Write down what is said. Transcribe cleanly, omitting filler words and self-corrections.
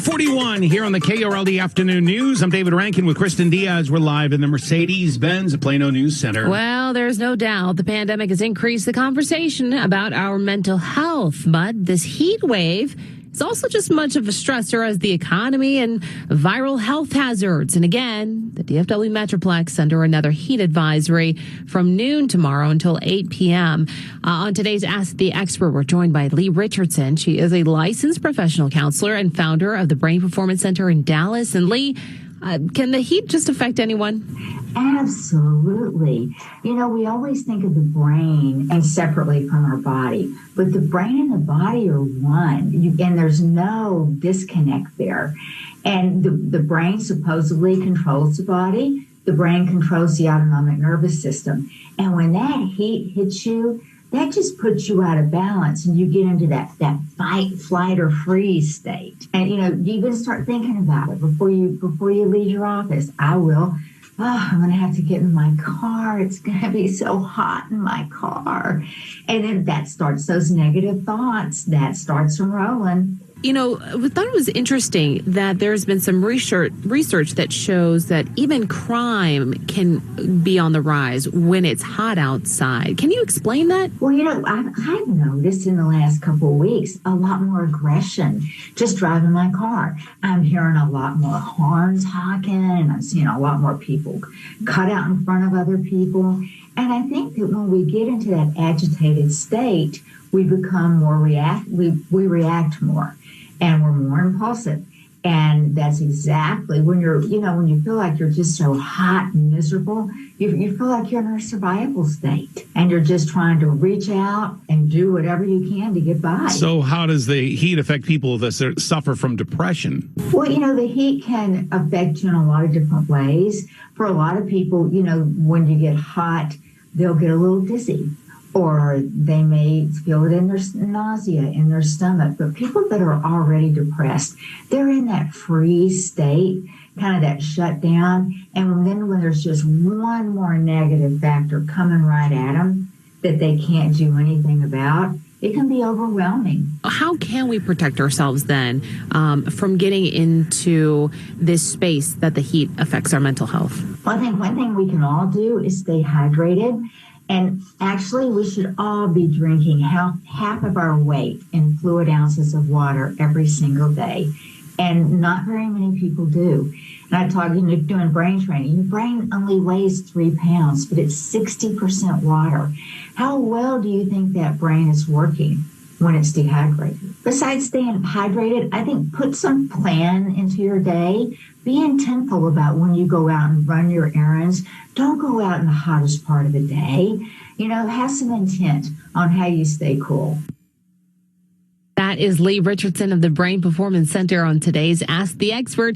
8:41 here on the KRLD Afternoon News. I'm David Rankin with Kristen Diaz. We're live in the Mercedes-Benz Plano News Center. Well, there's no doubt the pandemic has increased the conversation about our mental health, but this heat wave is also just much of a stressor as the economy and viral health hazards. And again, the DFW Metroplex under another heat advisory from noon tomorrow until 8 p.m. On today's Ask the Expert, we're joined by Leigh Richardson. She is a licensed professional counselor and founder of the Brain Performance Center in Dallas. And Leigh, can the heat just affect anyone? Absolutely. You know, we always think of the brain and separately from our body, but the brain and the body are one, and there's no disconnect there. And the brain supposedly controls the body. The brain controls the autonomic nervous system. And when that heat hits you, that just puts you out of balance, and you get into that fight, flight, or freeze state. And, you know, you even start thinking about it before you leave your office. I will. Oh, I'm going to have to get in my car. It's going to be so hot in my car. And then that starts those negative thoughts. That starts them rolling. You know, I thought it was interesting that there's been some research that shows that even crime can be on the rise when it's hot outside. Can you explain that? Well, you know, I've noticed in the last couple of weeks a lot more aggression just driving my car. I'm hearing a lot more horns honking, and I'm seeing a lot more people cut out in front of other people. And I think that when we get into that agitated state, we become more we react more, and we're more impulsive. And that's exactly when when you feel like you're just so hot and miserable, you feel like you're in a survival state, and you're just trying to reach out and do whatever you can to get by. So how does the heat affect people that suffer from depression? Well, you know, the heat can affect you in a lot of different ways. For a lot of people, you know, when you get hot, they'll get a little dizzy, or they may feel it in their nausea in their stomach. But people that are already depressed, they're in that freeze state, kind of that shutdown. And then when there's just one more negative factor coming right at them that they can't do anything about, it can be overwhelming. How can we protect ourselves then from getting into this space that the heat affects our mental health? Well, I think one thing we can all do is stay hydrated. And actually, we should all be drinking half of our weight in fluid ounces of water every single day. And not very many people do. And I talk, doing brain training. Your brain only weighs 3 pounds, but it's 60% water. How well do you think that brain is working when it's dehydrated? Besides staying hydrated, I think put some plan into your day. Be intentful about when you go out and run your errands. Don't go out in the hottest part of the day. You know, have some intent on how you stay cool. That is Leigh Richardson of the Brain Performance Center on today's Ask the Expert.